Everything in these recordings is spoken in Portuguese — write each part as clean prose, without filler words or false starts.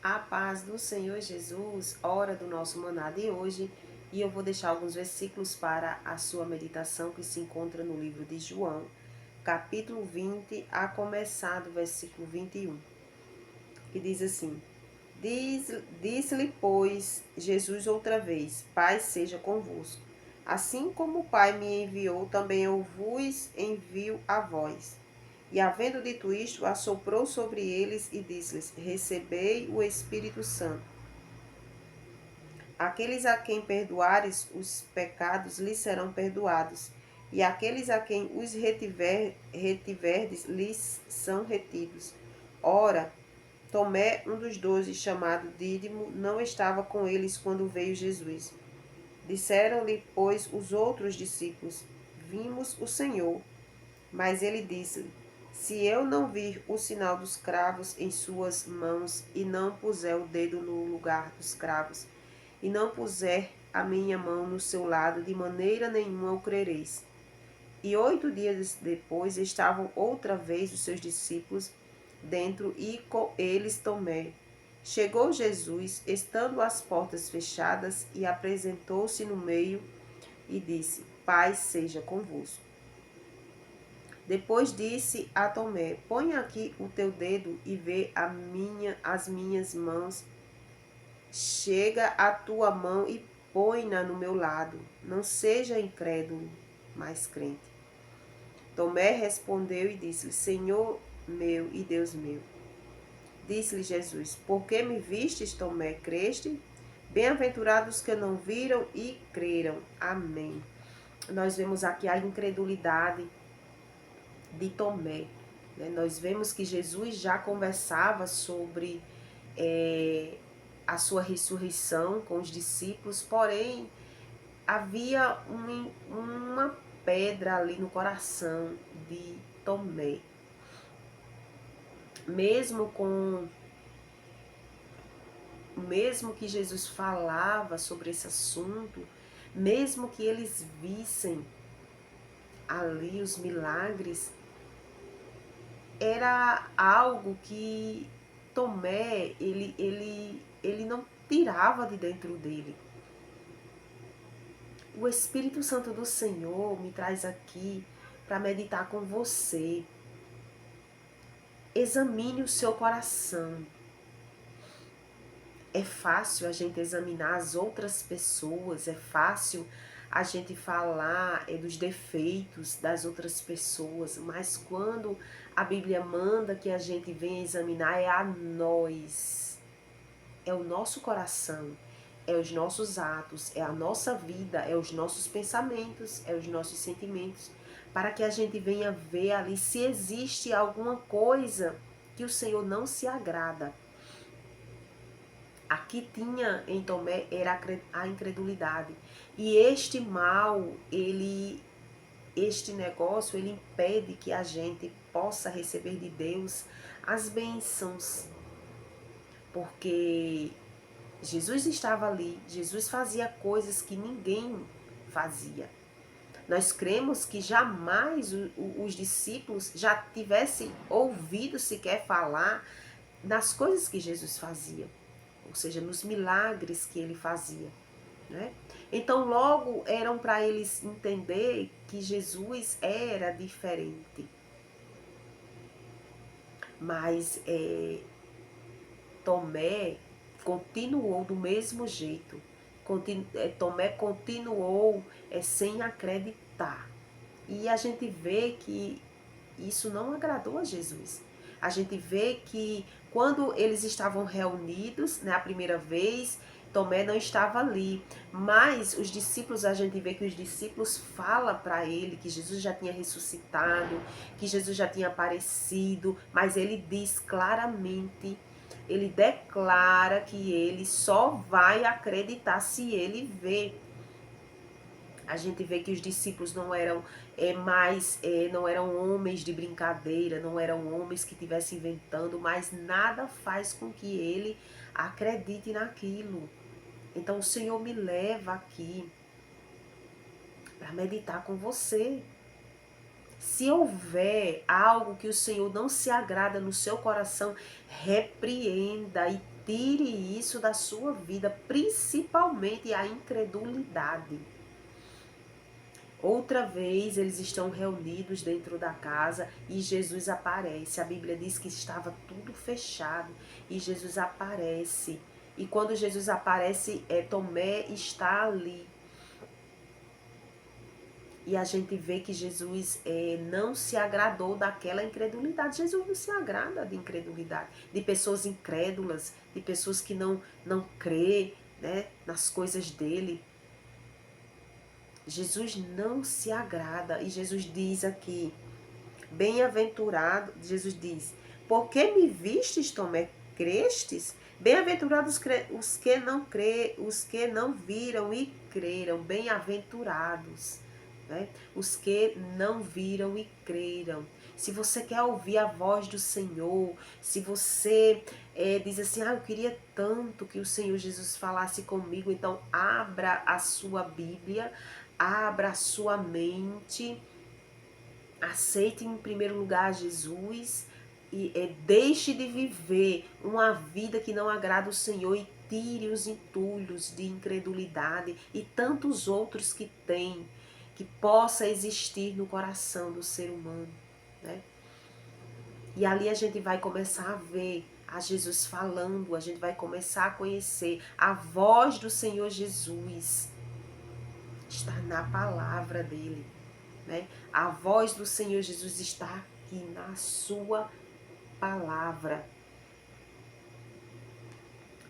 A paz do Senhor Jesus, hora do nosso maná de hoje, e eu vou deixar alguns versículos para a sua meditação que se encontra no livro de João, capítulo 20, a começar do versículo 21, que diz assim: Disse-lhe, pois, Jesus outra vez: Pai seja convosco. Assim como o Pai me enviou, também eu vos envio a vós. E havendo dito isto, assoprou sobre eles e disse-lhes: Recebei o Espírito Santo. Aqueles a quem perdoares os pecados lhes serão perdoados, e aqueles a quem os retiverdes lhes são retidos. Ora, Tomé, um dos 12, chamado Dídimo, não estava com eles quando veio Jesus. Disseram-lhe, pois, os outros discípulos: Vimos o Senhor. Mas ele disse-lhe: Se eu não vir o sinal dos cravos em suas mãos, e não puser o dedo no lugar dos cravos, e não puser a minha mão no seu lado, de maneira nenhuma o crereis. E 8 dias depois estavam outra vez os seus discípulos dentro, e com eles Tomé. Chegou Jesus, estando as portas fechadas, e apresentou-se no meio e disse: Paz seja convosco. Depois disse a Tomé: Põe aqui o teu dedo e vê as minhas mãos. Chega a tua mão e põe-na no meu lado. Não seja incrédulo, mas crente. Tomé respondeu e disse-lhe: Senhor meu e Deus meu. Disse-lhe Jesus: Por que me vistes, Tomé, creste? Bem-aventurados que não viram e creram. Amém. Nós vemos aqui a incredulidade de Tomé. Nós vemos que Jesus já conversava sobre a sua ressurreição com os discípulos, porém havia uma pedra ali no coração de Tomé. Mesmo que Jesus falava sobre esse assunto, mesmo que eles vissem ali os milagres, era algo que Tomé, ele não tirava de dentro dele. O Espírito Santo do Senhor me traz aqui para meditar com você. Examine o seu coração. É fácil a gente examinar as outras pessoas, é fácil a gente falar dos defeitos das outras pessoas, mas quando a Bíblia manda que a gente venha examinar é a nós, é o nosso coração, é os nossos atos, é a nossa vida, é os nossos pensamentos, é os nossos sentimentos, para que a gente venha ver ali se existe alguma coisa que o Senhor não se agrada. Aqui tinha em Tomé era a incredulidade. E este mal, este negócio, ele impede que a gente possa receber de Deus as bênçãos. Porque Jesus estava ali, Jesus fazia coisas que ninguém fazia. Nós cremos que jamais os discípulos já tivessem ouvido sequer falar nas coisas que Jesus fazia, ou seja, nos milagres que ele fazia, né? Então logo eram para eles entender que Jesus era diferente. Mas Tomé continuou do mesmo jeito. Tomé continuou sem acreditar. E a gente vê que isso não agradou a Jesus. A gente vê que quando eles estavam reunidos, né, a primeira vez, Tomé não estava ali. Mas os discípulos, a gente vê que os discípulos falam para ele que Jesus já tinha ressuscitado, que Jesus já tinha aparecido, mas ele diz claramente, ele declara que ele só vai acreditar se ele vê. A gente vê que os discípulos não eram não eram homens de brincadeira, não eram homens que estivessem inventando, mas nada faz com que ele acredite naquilo. Então o Senhor me leva aqui para meditar com você. Se houver algo que o Senhor não se agrada no seu coração, repreenda e Tire isso da sua vida, principalmente a incredulidade. Outra vez eles estão reunidos dentro da casa e Jesus aparece. A Bíblia diz que estava tudo fechado e Jesus aparece. E quando Jesus aparece, Tomé está ali. E a gente vê que Jesus não se agradou daquela incredulidade. Jesus não se agrada de incredulidade, de pessoas incrédulas, de pessoas que não crê, né, nas coisas dele. Jesus não se agrada. E Jesus diz aqui, bem-aventurado, Jesus diz, porque me vistes, Tomé, crestes? Bem-aventurados os que não os que não viram e creram, bem-aventurados, né? Os que não viram e creram. Se você quer ouvir a voz do Senhor, se você diz assim, eu queria tanto que o Senhor Jesus falasse comigo, então abra a sua Bíblia, abra a sua mente, aceite em primeiro lugar Jesus e deixe de viver uma vida que não agrada o Senhor e tire os entulhos de incredulidade e tantos outros que tem, que possa existir no coração do ser humano, né? E ali a gente vai começar a ver a Jesus falando, a gente vai começar a conhecer a voz do Senhor Jesus. Está na palavra dele, né? A voz do Senhor Jesus está aqui na sua palavra.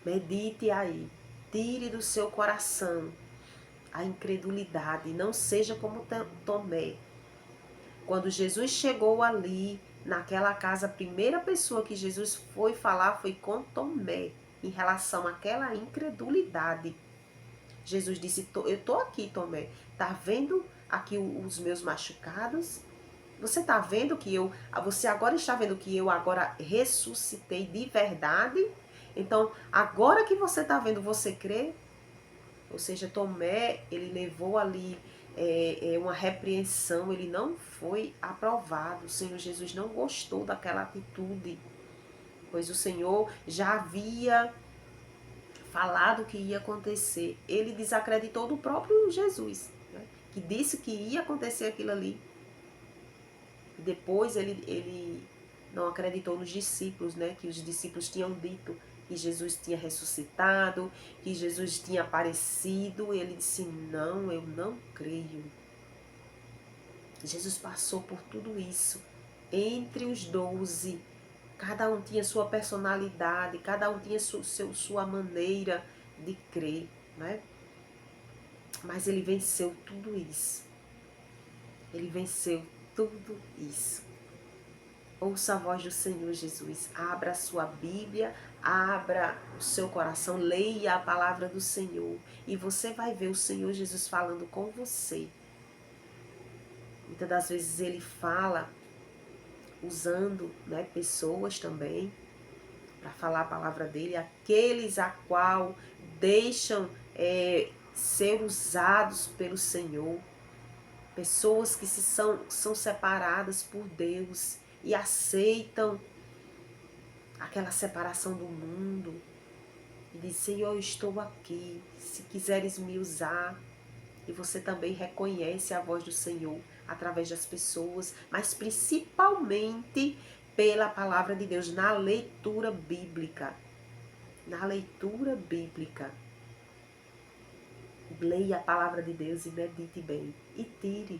Medite aí. Tire do seu coração a incredulidade. Não seja como Tomé. Quando Jesus chegou ali, naquela casa, a primeira pessoa que Jesus foi falar foi com Tomé, em relação àquela incredulidade. Jesus disse, eu estou aqui, Tomé. Tá vendo aqui os meus machucados? Você está vendo que você agora está vendo que eu agora ressuscitei de verdade? Então, agora que você está vendo, você crê? Ou seja, Tomé, ele levou ali uma repreensão, ele não foi aprovado. O Senhor Jesus não gostou daquela atitude, pois o Senhor já havia falado o que ia acontecer. Ele desacreditou do próprio Jesus, né, que disse que ia acontecer aquilo ali. Depois ele não acreditou nos discípulos, né? Que os discípulos tinham dito que Jesus tinha ressuscitado, que Jesus tinha aparecido. E ele disse, não, eu não creio. Jesus passou por tudo isso. Entre os 12, cada um tinha sua personalidade, cada um tinha sua maneira de crer, né? Mas ele venceu tudo isso. Ele venceu tudo isso. Ouça a voz do Senhor Jesus. Abra a sua Bíblia, abra o seu coração, leia a palavra do Senhor. E você vai ver o Senhor Jesus falando com você. Muitas das vezes ele fala usando, né, pessoas também para falar a palavra dele. Aqueles a qual deixam ser usados pelo Senhor. Pessoas que são separadas por Deus e aceitam aquela separação do mundo. E diz, Senhor, eu estou aqui, se quiseres me usar. E você também reconhece a voz do Senhor através das pessoas, mas principalmente pela palavra de Deus, na leitura bíblica. Na leitura bíblica. Leia a palavra de Deus e medite bem. E tire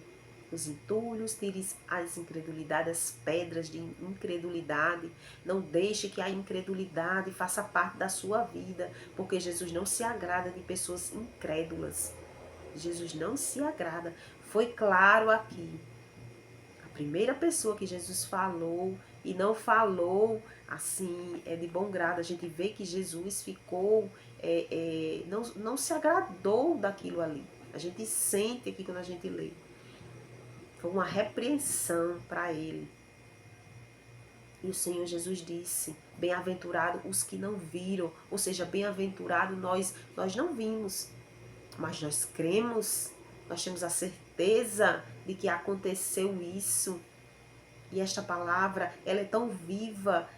os entulhos, tire as incredulidades, as pedras de incredulidade. Não deixe que a incredulidade faça parte da sua vida, porque Jesus não se agrada de pessoas incrédulas. Jesus não se agrada. Foi claro aqui. A primeira pessoa que Jesus falou, e não falou assim, de bom grado. A gente vê que Jesus ficou, não se agradou daquilo ali. A gente sente aqui quando a gente lê. Foi uma repreensão para ele. E o Senhor Jesus disse, bem-aventurado os que não viram. Ou seja, bem-aventurado nós não vimos, mas nós cremos, nós temos a certeza de que aconteceu isso. E esta palavra, ela é tão viva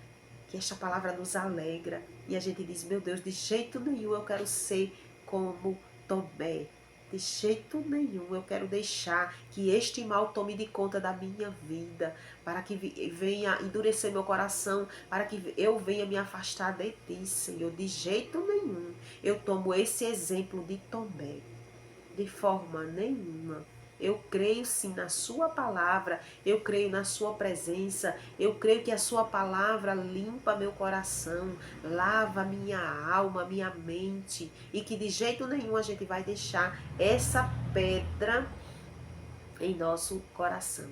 que esta palavra nos alegra. E a gente diz, meu Deus, de jeito nenhum eu quero ser como Tomé. De jeito nenhum eu quero deixar que este mal tome de conta da minha vida, para que venha endurecer meu coração, para que eu venha me afastar de ti, Senhor. De jeito nenhum eu tomo esse exemplo de Tomé. De forma nenhuma. Eu creio sim na sua palavra, eu creio na sua presença, eu creio que a sua palavra limpa meu coração, lava minha alma, minha mente, e que de jeito nenhum a gente vai deixar essa pedra em nosso coração.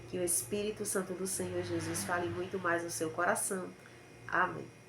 Que o Espírito Santo do Senhor Jesus fale muito mais no seu coração. Amém.